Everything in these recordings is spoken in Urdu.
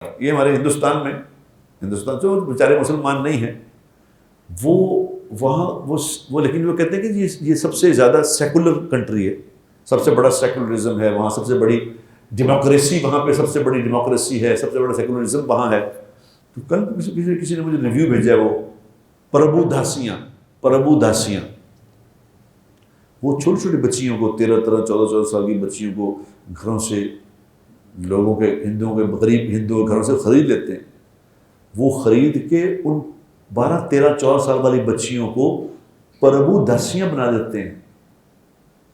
یہ ہمارے ہندوستان میں، ہندوستان جو بیچارے مسلمان نہیں ہیں وہ وہاں وہ لیکن وہ کہتے ہیں کہ یہ سب سے زیادہ سیکولر کنٹری ہے، سب سے بڑا سیکولرزم ہے وہاں، سب سے بڑی ڈیموکریسی وہاں پہ، سب سے بڑی ڈیموکریسی ہے، سب سے بڑا سیکولرزم وہاں ہے۔ تو کل کسی نے مجھے ریویو بھیجا ہے، وہ پربو داسیاں وہ چھوٹی چھوٹی بچیوں کو 13 14 سال کی بچیوں کو گھروں سے لوگوں کے ہندوؤں کے غریب ہندوؤں کے گھروں سے خرید لیتے ہیں، وہ خرید کے ان 12 13 14 سال والی بچیوں کو پربو داسیاں بنا دیتے ہیں۔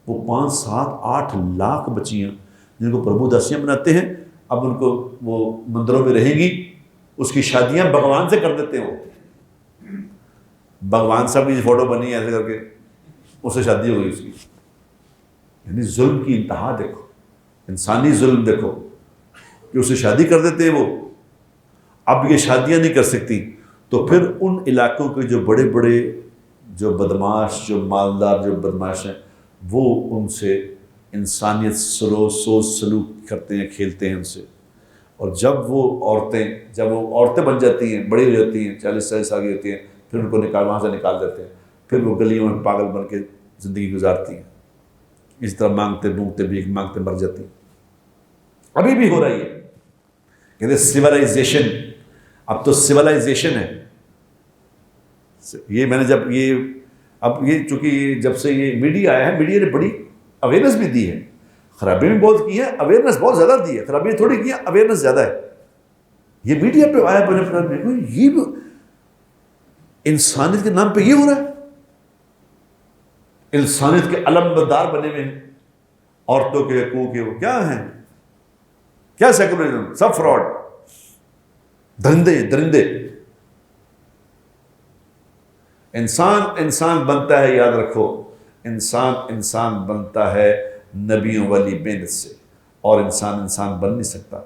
وہ 5 7 8 لاکھ بچیاں جن کو پربو داسیاں بناتے ہیں، اب ان کو وہ مندروں میں رہیں گی، اس کی شادیاں بھگوان سے کر دیتے ہیں، وہ بھگوان صاحب کی فوٹو بنی ہے ایسے کر کے اس سے شادی ہو گئی اس کی۔ یعنی ظلم کی انتہا دیکھو، انسانی ظلم دیکھو کہ اسے شادی کر دیتے ہیں وہ، اب یہ شادیاں نہیں کر سکتی، تو پھر ان علاقوں کے جو بڑے بڑے جو بدماش جو مالدار جو بدماش ہیں وہ ان سے انسانیت سوچ سلوک کرتے ہیں، کھیلتے ہیں ان سے، اور جب وہ عورتیں بن جاتی ہیں، بڑی ہو جاتی ہیں، 40 40 سال کی ہوتی ہیں، پھر ان کو وہاں سے نکال دیتے ہیں، پھر وہ گلیوں میں پاگل بن کے زندگی گزارتی ہیں، اس طرح مانگتے بھوکتے بھیک مانگتے مر جاتی ہیں۔ ابھی بھی ہو رہی ہے، کہتے سیولائزیشن، اب تو سیولائزیشن ہے یہ۔ میں نے اب یہ چونکہ جب سے یہ میڈیا آیا ہے، میڈیا نے بڑی اویئرنیس بھی دی ہے، خرابی بھی بہت کی ہے، اویئرنیس بہت زیادہ دی ہے، خرابی تھوڑی کی ہے، اویئرنیس زیادہ ہے۔ یہ میڈیا پہ آیا یہ انسانیت کے نام پہ یہ ہو رہا ہے، انسانیت کے علمبردار بنے ہوئے ہیں، عورتوں کے حقوق کے وہ کیا ہیں، کیا سیکولرزم، سب فراڈ، درندے۔ انسان بنتا ہے، یاد رکھو، انسان بنتا ہے نبیوں والی محنت سے، اور انسان بن نہیں سکتا۔